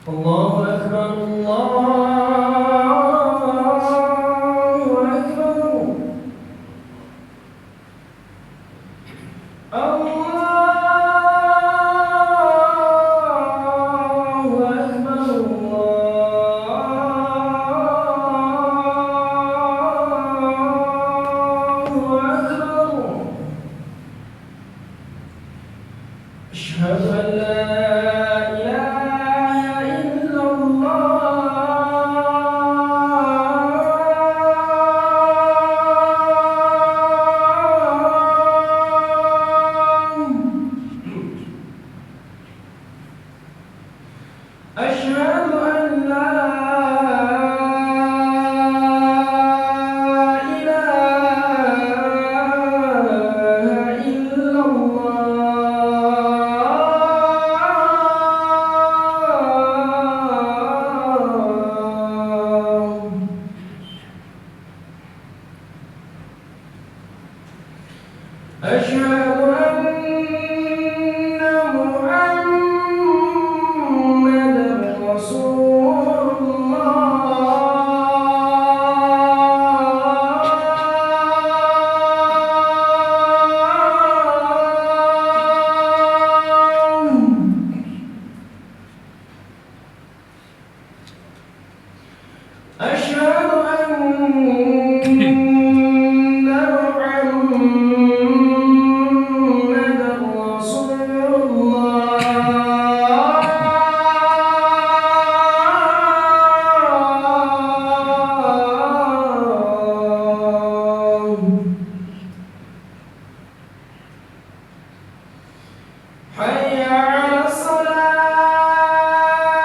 الله أكبر الله أكبر أشهد أن لا إله إلا الله أشهد أن لا إله إلا الله أشهد أن محمدًا رسول الله أشهد أن محمدًا رسول الله حي على حي على حي على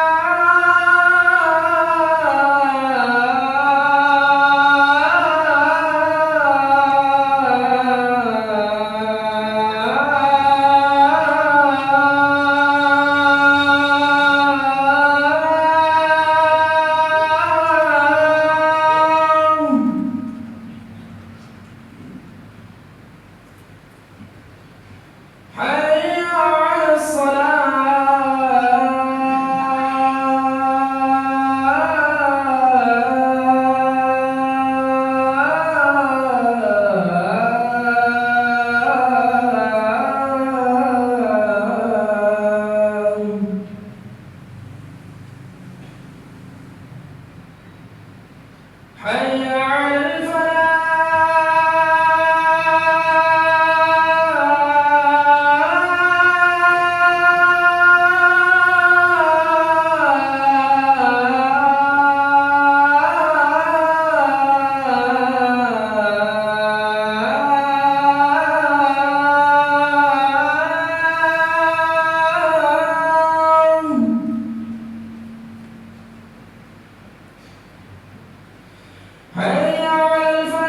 حي على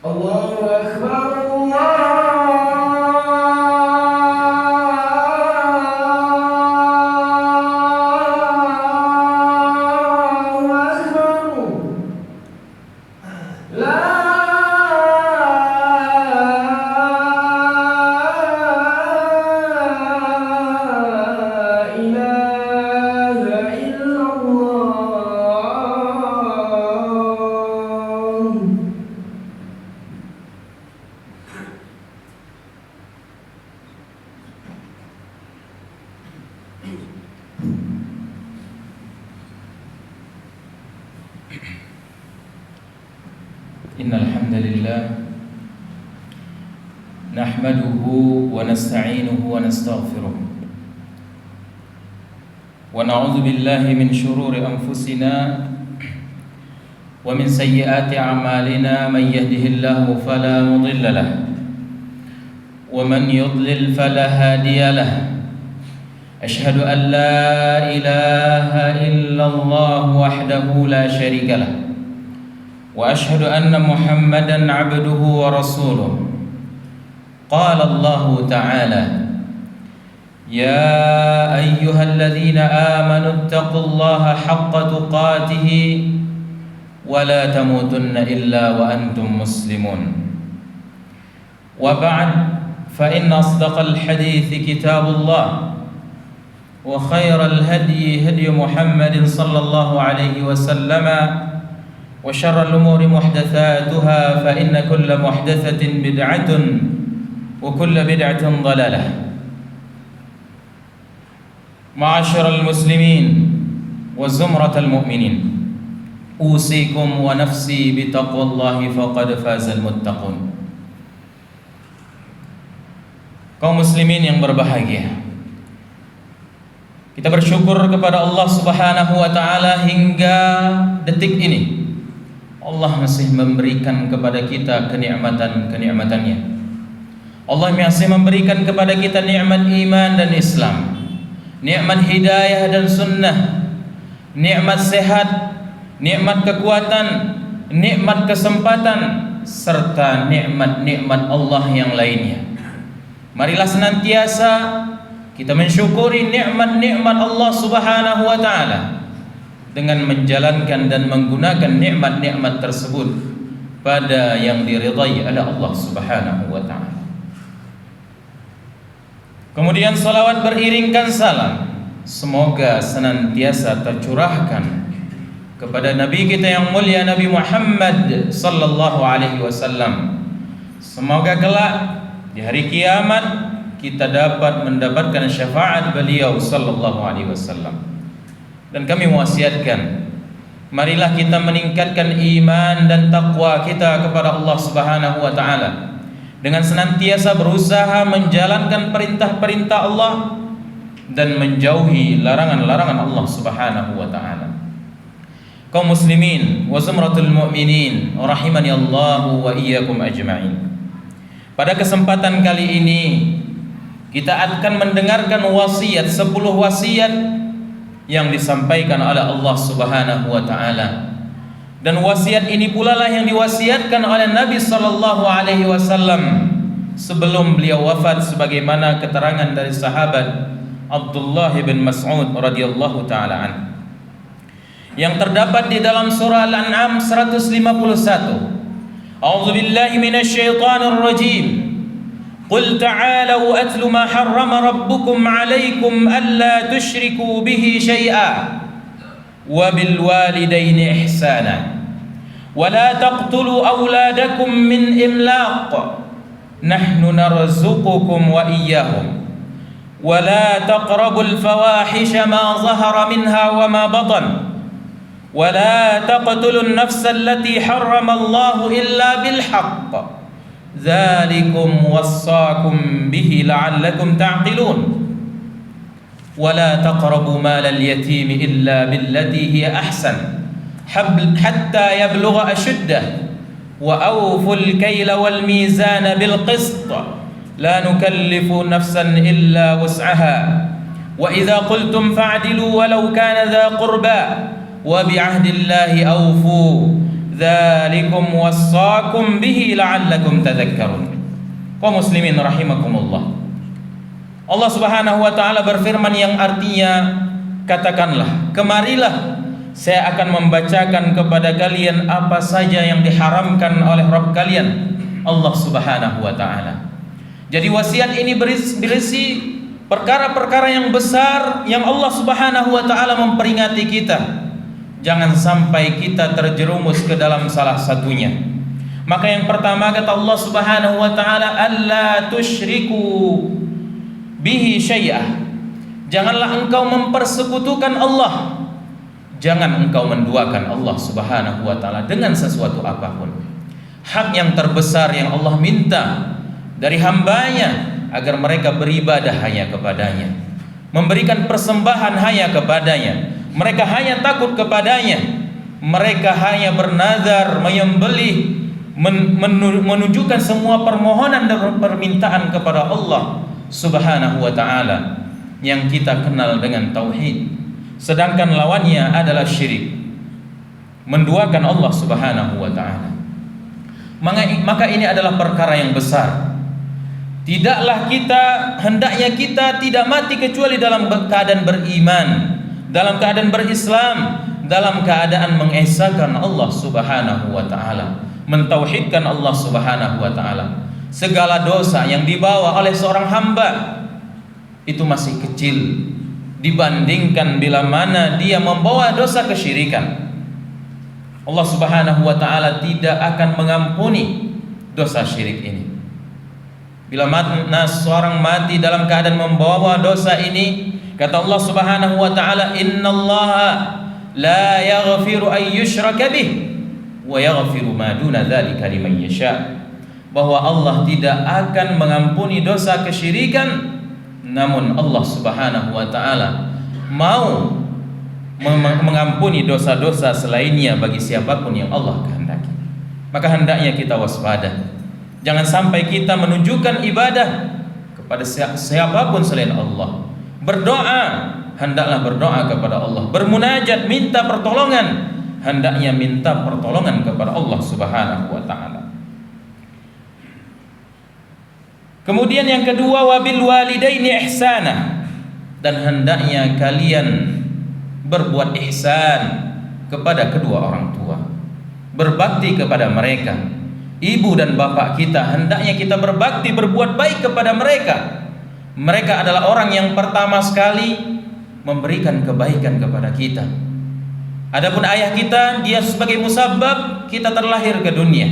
الله أكبر الله أكبر لا إله إلا الله إن الحمد لله نحمده ونستعينه ونستغفره ونعوذ بالله من شرور أنفسنا ومن سيئات أعمالنا من يهده الله فلا مضل له ومن يضلل فلا هادي له أشهد أن لا إله إلا الله وحده لا شريك له وأشهد أن محمدًا عبده ورسوله قال الله تعالى يا أيها الذين آمنوا اتقوا الله حق تقاته ولا تموتن إلا وأنتم مسلمون وبعد فإن أصدق الحديث كتاب الله وخير الهدي هدي محمد صلى الله عليه وسلم وشر الأمور محدثاتها فإن كل محدثة بدعة وكل بدعة ضلالة. معاشر المسلمين وزمرة المؤمنين أوصيكم ونفسي بتقوى الله فقد فاز المتقون. Kaum muslimin yang berbahagia, kita bersyukur kepada Allah Subhanahu wa taala hingga detik ini Allah masih memberikan kepada kita kenikmatan-kenikmatannya. Allah masih memberikan kepada kita nikmat iman dan Islam, nikmat hidayah dan sunnah, nikmat sehat, nikmat kekuatan, nikmat kesempatan, serta nikmat-nikmat Allah yang lainnya. Marilah senantiasa kita mensyukuri nikmat-nikmat Allah Subhanahu wa taala dengan menjalankan dan menggunakan nikmat-nikmat tersebut pada yang diridai oleh Allah Subhanahu wa taala. Kemudian salawat beriringkan salam semoga senantiasa tercurahkan kepada Nabi kita yang mulia Nabi Muhammad sallallahu alaihi wasallam. Semoga kelak di hari kiamat kita dapat mendapatkan syafaat beliau sallallahu alaihi wasallam. Dan kami mewasiatkan, marilah kita meningkatkan iman dan takwa kita kepada Allah Subhanahu wa taala dengan senantiasa berusaha menjalankan perintah-perintah Allah dan menjauhi larangan-larangan Allah Subhanahu wa taala. Kaum muslimin wa zumratul mu'minin rahimani Allah wa iyyakum ajma'in. Pada kesempatan kali ini kita akan mendengarkan wasiat 10 wasiat yang disampaikan oleh Allah Subhanahu wa taala. Dan wasiat ini pula lah yang diwasiatkan oleh Nabi sallallahu alaihi wasallam sebelum beliau wafat sebagaimana keterangan dari sahabat Abdullah bin Mas'ud radhiyallahu taala an. Yang terdapat di dalam surah Al-An'am 151. A'udzu billahi minasyaitonir rajim. Qul ta'alu atlu ma harrama rabbukum 'alaikum alla tusyriku bihi syai'a wa bil walidaini ihsana wa la taqtulu awladakum min imlaq nahnu narzuqukum wa iyyahum wa la taqrabul fawahisha ma zahara minha wa ma batan wa la taqtulun nafsa allati harrama Allahu illa bil haqq dzalikum wassaakum bihi la'allakum ta'qilun wa la taqrabu malal yatimi illa billati hiya ahsan hatta yablugha ashuddah wa awful kayla wal mizana bil qist la nukallifu nafsan illa wus'aha wa idza qultum fa'dilu walau kana dha qurba wa bi'ahdillahi awfu dzalikum wassaakum bihi la'allakum tadhakkarun. Kaum muslimin rahimakumullah. Allah Subhanahu wa taala berfirman yang artinya, katakanlah, kemarilah saya akan membacakan kepada kalian apa saja yang diharamkan oleh Rabb kalian, Allah Subhanahu wa taala. Jadi wasiat ini berisi perkara-perkara yang besar yang Allah Subhanahu wa taala memperingati kita. Jangan sampai kita terjerumus ke dalam salah satunya. Maka yang pertama kata Allah Subhanahu wa taala, alla tusyriku bihi syai'ah. Janganlah engkau mempersekutukan Allah. Jangan engkau menduakan Allah Subhanahu wa taala dengan sesuatu apapun. Hak yang terbesar yang Allah minta dari hambanya agar mereka beribadah hanya kepadanya, memberikan persembahan hanya kepadanya. Mereka hanya takut kepadanya. Mereka hanya bernazar, menyembelih, menunjukkan semua permohonan dan permintaan kepada Allah Subhanahu wa taala yang kita kenal dengan tauhid. Sedangkan lawannya adalah syirik, menduakan Allah Subhanahu wa taala. Maka ini adalah perkara yang besar. Hendaknya kita tidak mati kecuali dalam keadaan beriman, dalam keadaan berislam, dalam keadaan mengesahkan Allah Subhanahu wa taala, mentauhidkan Allah Subhanahu wa taala. Segala dosa yang dibawa oleh seorang hamba itu masih kecil dibandingkan bila mana dia membawa dosa kesyirikan. Allah Subhanahu wa taala tidak akan mengampuni dosa syirik ini. Bila mana seorang mati dalam keadaan membawa dosa ini, kata Allah Subhanahu wa taala, "Innallaha la yaghfiru an yushraka bih wa yaghfiru ma duna dzalika liman yasha." Bahwa Allah tidak akan mengampuni dosa kesyirikan, namun Allah Subhanahu wa taala mau mengampuni dosa-dosa selainnya bagi siapapun yang Allah kehendaki. Maka hendaknya kita waspada. Jangan sampai kita menunjukkan ibadah kepada siapapun selain Allah. Berdoa, hendaklah berdoa kepada Allah. Bermunajat, minta pertolongan, hendaknya minta pertolongan kepada Allah Subhanahu wa taala. Kemudian yang kedua, wabil walidaini ihsana, dan hendaknya kalian berbuat ihsan kepada kedua orang tua, berbakti kepada mereka. Ibu dan bapak kita, hendaknya kita berbakti, berbuat baik kepada mereka. Mereka adalah orang yang pertama sekali memberikan kebaikan kepada kita. Adapun ayah kita, dia sebagai musabab kita terlahir ke dunia.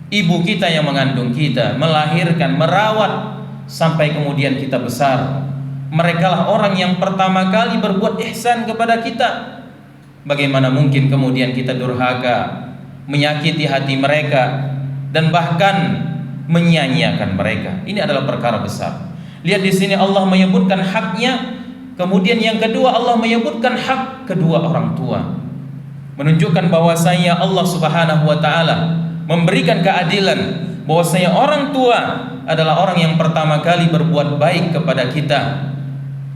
Ibu kita yang mengandung kita, melahirkan, merawat sampai kemudian kita besar. Merekalah orang yang pertama kali berbuat ihsan kepada kita. Bagaimana mungkin kemudian kita durhaka, menyakiti hati mereka, dan bahkan menyia-nyiakan mereka? Ini adalah perkara besar. Lihat di sini Allah menyebutkan haknya, kemudian yang kedua Allah menyebutkan hak kedua orang tua, menunjukkan bahwasanya Allah Subhanahu wa taala memberikan keadilan, bahwasanya orang tua adalah orang yang pertama kali berbuat baik kepada kita,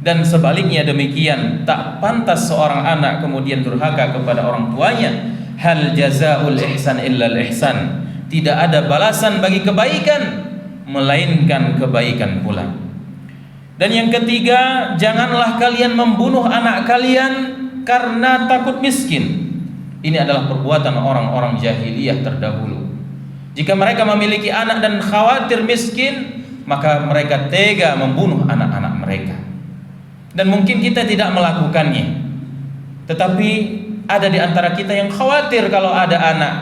dan sebaliknya demikian. Tak pantas seorang anak kemudian durhaka kepada orang tuanya. Hal jazaul ihsan illa al ihsan. Tidak ada balasan bagi kebaikan melainkan kebaikan pula. Dan yang ketiga, janganlah kalian membunuh anak kalian karena takut miskin. Ini adalah perbuatan orang-orang jahiliyah terdahulu. Jika mereka memiliki anak dan khawatir miskin, maka mereka tega membunuh anak-anak mereka. Dan mungkin kita tidak melakukannya, tetapi ada di antara kita yang khawatir kalau ada anak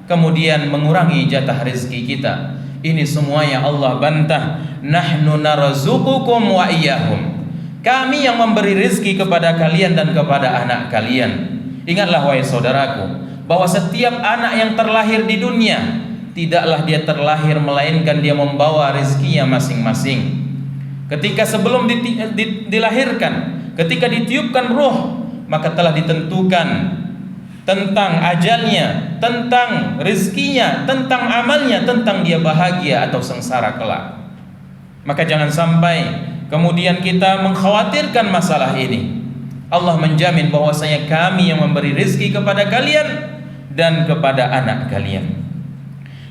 kemudian mengurangi jatah rezeki kita. Ini semuanya Allah bantah. Nahnu narzuqukum wa iyyahum. Kami yang memberi rezeki kepada kalian dan kepada anak kalian. Ingatlah wahai saudaraku, bahwa setiap anak yang terlahir di dunia, tidaklah dia terlahir melainkan dia membawa rezekinya masing-masing. Ketika sebelum dilahirkan, ketika ditiupkan ruh, maka telah ditentukan tentang ajalnya, tentang rezekinya, tentang amalnya, tentang dia bahagia atau sengsara kelak. Maka jangan sampai kemudian kita mengkhawatirkan masalah ini. Allah menjamin bahwasanya kami yang memberi rezeki kepada kalian dan kepada anak kalian.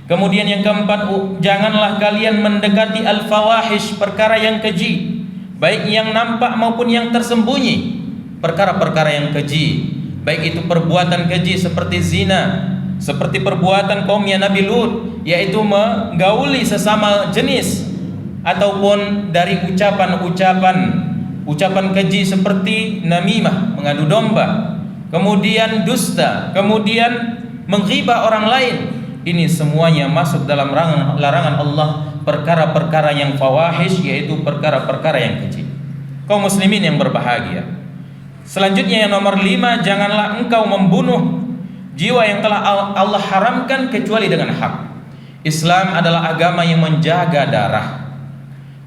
Kemudian yang keempat, janganlah kalian mendekati al-fawahish, perkara yang keji, baik yang nampak maupun yang tersembunyi. Perkara-perkara yang keji, baik itu perbuatan keji seperti zina, seperti perbuatan kaumnya Nabi Lut, yaitu menggauli sesama jenis, ataupun dari ucapan keji seperti namimah, mengadu domba, kemudian dusta, kemudian menghibah orang lain. Ini semuanya masuk dalam larangan Allah, perkara-perkara yang fawahish, yaitu perkara-perkara yang keji. Kaum muslimin yang berbahagia, selanjutnya yang nomor 5, janganlah engkau membunuh jiwa yang telah Allah haramkan kecuali dengan hak. Islam adalah agama yang menjaga darah.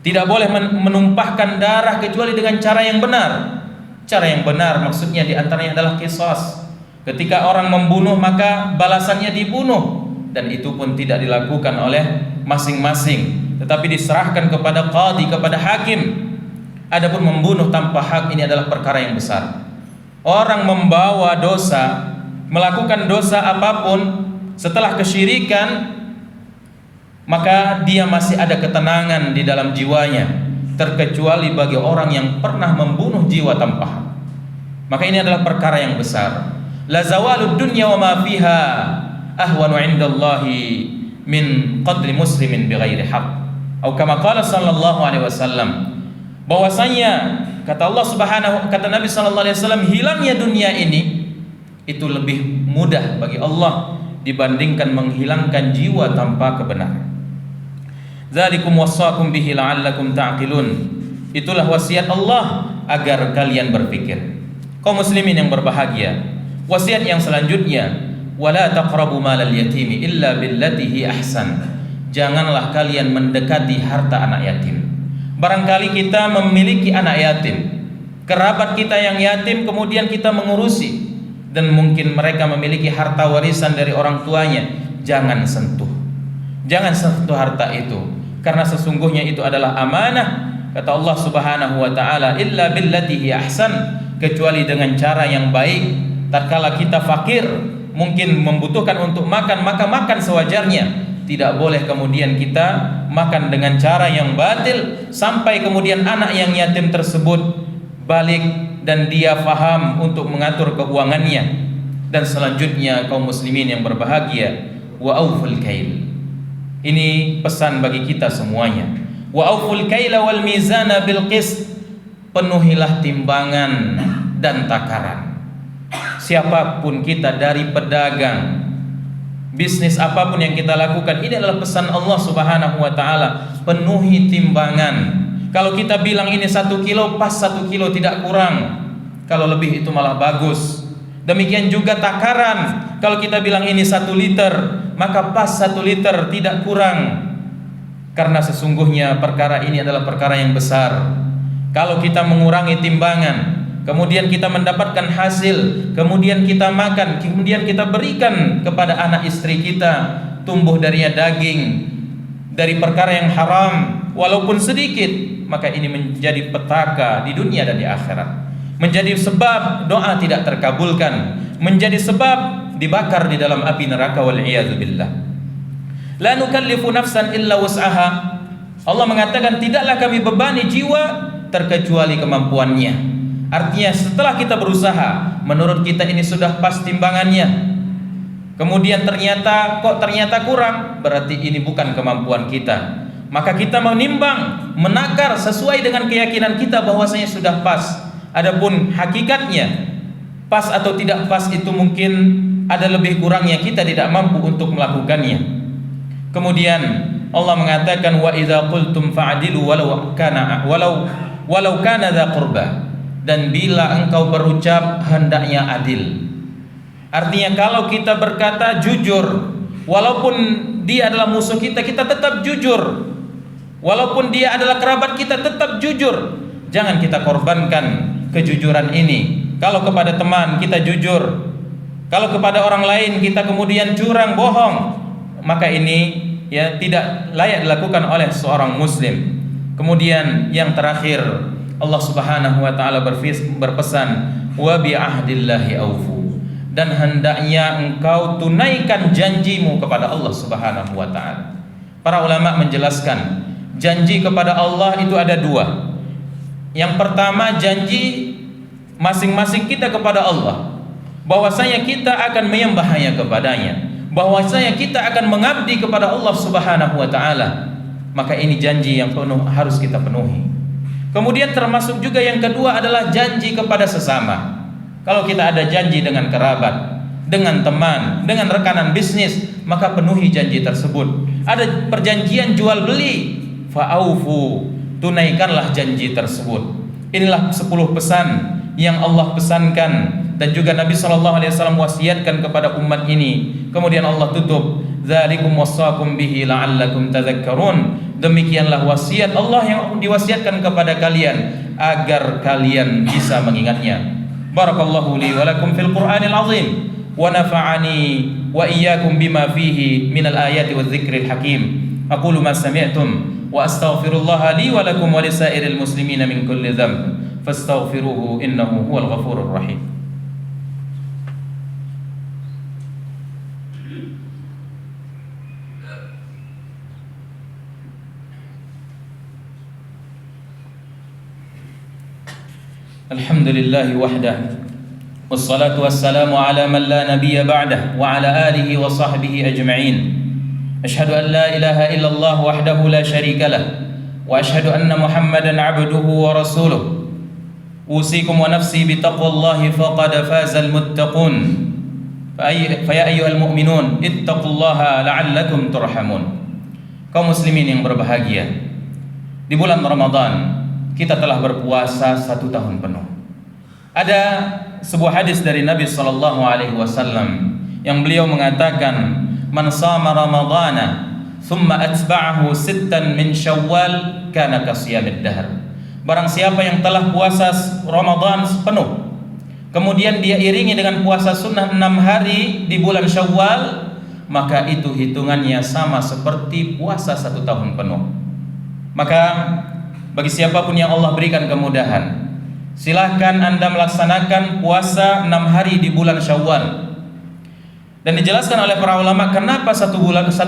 Tidak boleh menumpahkan darah kecuali dengan cara yang benar. Cara yang benar maksudnya diantaranya adalah qisas. Ketika orang membunuh maka balasannya dibunuh, dan itu pun tidak dilakukan oleh masing-masing, tetapi diserahkan kepada qadhi, kepada hakim. Adapun membunuh tanpa hak, ini adalah perkara yang besar. Orang membawa dosa, melakukan dosa apapun setelah kesyirikan, maka dia masih ada ketenangan di dalam jiwanya, terkecuali bagi orang yang pernah membunuh jiwa tanpa hak. Maka ini adalah perkara yang besar. La zawalud dunya wa ma fiha ahwanu 'indallahi min qatli muslimin bighairi haq. Atau kama qala sallallahu alaihi wasallam, bahwasanya kata Allah Subhanahu, kata Nabi sallallahu alaihi wasallam, hilangnya dunia ini itu lebih mudah bagi Allah dibandingkan menghilangkan jiwa tanpa kebenaran. Dzalikum wassakum bihi la'allakum ta'qilun. Itulah wasiat Allah agar kalian berpikir. Kaum muslimin yang berbahagia, wasiat yang selanjutnya, wala taqrabu malal yatimi illa billati hi ahsan. Janganlah kalian mendekati harta anak yatim. Barangkali kita memiliki anak yatim, kerabat kita yang yatim, kemudian kita mengurusi, dan mungkin mereka memiliki harta warisan dari orang tuanya. Jangan sentuh harta itu, karena sesungguhnya itu adalah amanah. Kata Allah Subhanahu wa taala, illa billati hi ahsan, kecuali dengan cara yang baik. Tatkala kita fakir, mungkin membutuhkan untuk makan, maka makan sewajarnya. Tidak boleh kemudian kita makan dengan cara yang batil, sampai kemudian anak yang yatim tersebut balik dan dia faham untuk mengatur keuangannya. Dan selanjutnya kaum muslimin yang berbahagia, wa auful kail. Ini pesan bagi kita semuanya. Wa auful kaila wal mizana bil qist. Penuhilah timbangan dan takaran. Siapapun kita, dari pedagang, bisnis apapun yang kita lakukan, ini adalah pesan Allah Subhanahu wa taala. Penuhi timbangan. Kalau kita bilang ini 1 kilo, pas 1 kilo, tidak kurang. Kalau lebih itu malah bagus. Demikian juga takaran. Kalau kita bilang ini 1 liter, maka pas 1 liter, tidak kurang. Karena sesungguhnya perkara ini adalah perkara yang besar. Kalau kita mengurangi timbangan, kemudian kita mendapatkan hasil, kemudian kita makan, kemudian kita berikan kepada anak istri kita, tumbuh darinya daging dari perkara yang haram walaupun sedikit, maka ini menjadi petaka di dunia dan di akhirat. Menjadi sebab doa tidak terkabulkan, menjadi sebab dibakar di dalam api neraka, wal iyadzu billah. La nukallifu nafsan illa wus'aha. Allah mengatakan, tidaklah kami bebani jiwa terkecuali kemampuannya. Artinya setelah kita berusaha, menurut kita ini sudah pas timbangannya, kemudian ternyata kurang, berarti ini bukan kemampuan kita. Maka kita menimbang, menakar sesuai dengan keyakinan kita bahwasanya sudah pas. Adapun hakikatnya pas atau tidak pas itu mungkin ada lebih kurangnya, kita tidak mampu untuk melakukannya. Kemudian Allah mengatakan, wa idza qultum fa'dilu walau kana dza qurba. Dan bila engkau berucap, hendaknya adil. Artinya kalau kita berkata jujur, walaupun dia adalah musuh kita, kita tetap jujur. Walaupun dia adalah kerabat kita, tetap jujur. Jangan kita korbankan kejujuran ini. Kalau kepada teman kita jujur, kalau kepada orang lain kita kemudian curang, bohong, maka ini ya tidak layak dilakukan oleh seorang muslim. Kemudian yang terakhir, Allah Subhanahu wa taala berpesan, wa bi ahdillahi aufu. Dan hendaknya engkau tunaikan janjimu kepada Allah Subhanahu wa taala. Para ulama menjelaskan, janji kepada Allah itu ada 2. Yang pertama, janji masing-masing kita kepada Allah, bahwasanya kita akan menyembah hanya kepadanya, bahwasanya kita akan mengabdi kepada Allah Subhanahu wa taala. Maka ini janji yang harus kita penuhi. Kemudian termasuk juga yang kedua adalah janji kepada sesama. Kalau kita ada janji dengan kerabat, dengan teman, dengan rekanan bisnis, maka penuhi janji tersebut. Ada perjanjian jual beli, fa'aufu, tunaikanlah janji tersebut. Inilah 10 pesan yang Allah pesankan dan juga Nabi SAW wasiatkan kepada umat ini. Kemudian Allah tutup, dzalikum wassakum bihi la'allakum tadhakkarun. Demikianlah wasiat Allah yang diwasiatkan kepada kalian agar kalian bisa mengingatnya. Barakallahu li wa lakum fil Qur'anil azim, wa nafa'ani wa iyyakum bima fihi minal ayati wadh dzikril hakim. Aqulu ma sami'tum wa astaghfirullaha li wa lakum wa lisairil muslimina min kulli dhanb fastaghfiruhu innahu huwal ghafurur rahim. Alhamdulillahi wahdah. Wassalatu wassalamu ala man la nabiyya ba'dah wa ala alihi wa sahbihi ajma'in. Ashhadu an la ilaha illallah wahdahu la syarika lah wa ashhadu anna Muhammadan 'abduhu wa rasuluh. Usikum wa nafsi bi taqwallahi faqad fazal muttaqun. Fa ya ayyuhal mu'minun ittaqullaha la'allakum turhamun. Kaum muslimin yang berbahagia, di bulan Ramadan kita telah berpuasa 1 tahun penuh. Ada sebuah hadis dari Nabi SAW yang beliau mengatakan, man sama Ramadana thumma atba'ahu sittan min Syawal kana kasiyamid dahr. Barang siapa yang telah puasa Ramadan penuh, kemudian dia iringi dengan puasa sunnah 6 hari di bulan Syawal, maka itu hitungannya sama seperti puasa 1 tahun penuh. Maka bagi siapapun yang Allah berikan kemudahan, silahkan Anda melaksanakan puasa 6 hari di bulan Syawal. Dan dijelaskan oleh para ulama kenapa 1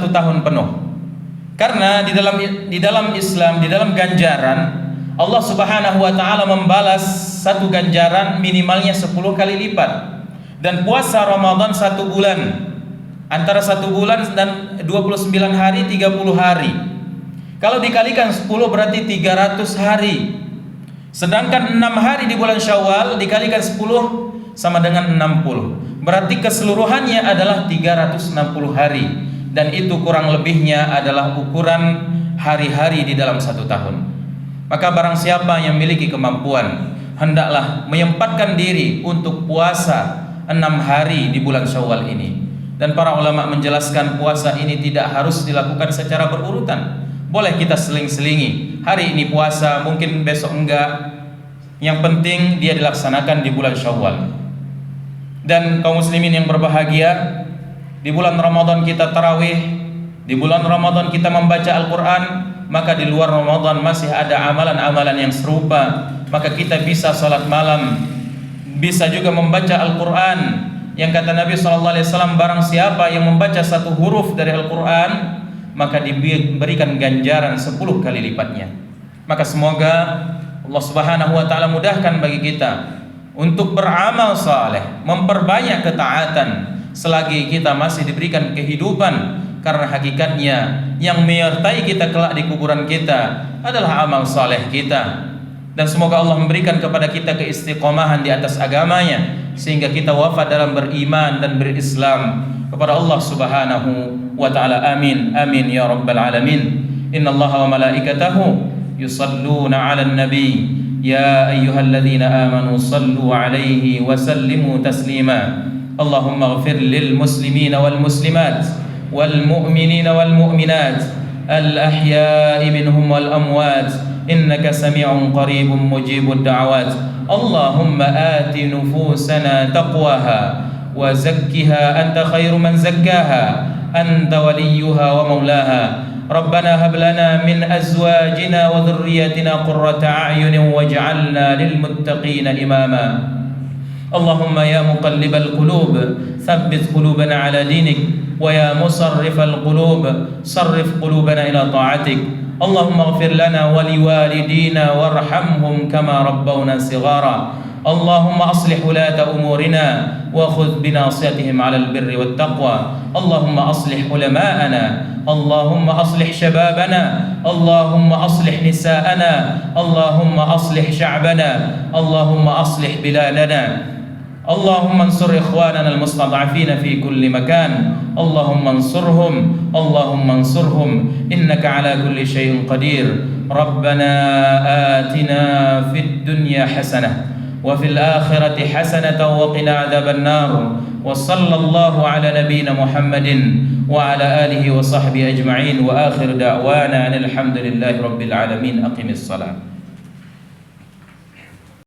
tahun penuh. Karena di dalam Islam, di dalam ganjaran, Allah Subhanahu wa taala membalas satu ganjaran minimalnya 10 kali lipat. Dan puasa Ramadan 1 bulan, antara 1 bulan dan 29 hari, 30 hari. Kalau dikalikan 10 berarti 300 hari. Sedangkan 6 hari di bulan Syawal dikalikan 10 sama dengan 60. Berarti keseluruhannya adalah 360 hari. Dan itu kurang lebihnya adalah ukuran hari-hari di dalam 1 tahun. Maka barang siapa yang memiliki kemampuan, hendaklah menyempatkan diri untuk puasa 6 hari di bulan Syawal ini. Dan para ulama menjelaskan puasa ini tidak harus dilakukan secara berurutan. Boleh kita seling-selingi. Hari ini puasa, mungkin besok enggak. Yang penting dia dilaksanakan di bulan Syawal. Dan kaum muslimin yang berbahagia, di bulan Ramadan kita tarawih, di bulan Ramadan kita membaca Al-Quran, maka di luar Ramadan masih ada amalan-amalan yang serupa. Maka kita bisa salat malam, bisa juga membaca Al-Quran. Yang kata Nabi SAW, barang siapa yang membaca 1 huruf dari Al-Quran, maka diberikan ganjaran 10 kali lipatnya. Maka semoga Allah Subhanahu wa taala mudahkan bagi kita untuk beramal saleh, memperbanyak ketaatan selagi kita masih diberikan kehidupan, karena hakikatnya yang menyertai kita kelak di kuburan kita adalah amal saleh kita. Dan semoga Allah memberikan kepada kita keistiqomahan di atas agamanya, sehingga kita wafat dalam beriman dan berislam kepada Allah Subhanahu wa taala. Amin amin ya rabbal alamin. Innallaha wa malaikatahu yusalluna 'alan nabi ya ayyuhalladzina amanu sallu 'alaihi wa sallimu taslima. Allahumma ighfir lil muslimina wal muslimat wal mu'minina wal mu'minat al ahya'i minhum wal amwat innaka sami'un qaribun mujibud da'awat. Allahumma ati nufusana taqwaha wa zakkiha anta khairu man zakkaha anta waliyuha wa maulaha. Rabbana hab lana min azwajina wa dhurriyyatina qurrata a'yunin waj'alna lil muttaqina imama. Allahumma ya muqallibal qulub thabbit qulubana ala dinik wa ya musarrifal qulub sarrif qulubana ila ta'atik. Allahumma ighfir lana wa liwalidina warhamhum kama rabbawna sighara. Allahumma aslih ulata umurina wa khudh binasiyatihim 'alal birri wat taqwa. Allahumma aslih ulama'ana, Allahumma aslih shababana, Allahumma aslih nisa'ana, Allahumma aslih sya'bana, Allahumma aslih biladana. Allahumma ansur ikhwanana al-mustad'afina fi kulli makan. Allahumma ansurhum, Allahumma ansurhum, innaka ala kulli syai'in qadir. Rabbana atina fid dunya hasanah wa fil akhirati hasanatan wa qina adzaban nar. Wa sallallahu ala nabiyyina Muhammadin wa ala alihi wa sahbihi ajma'in. Wa akhir da'wana alhamdulillahi rabbil alamin. Aqimis salat.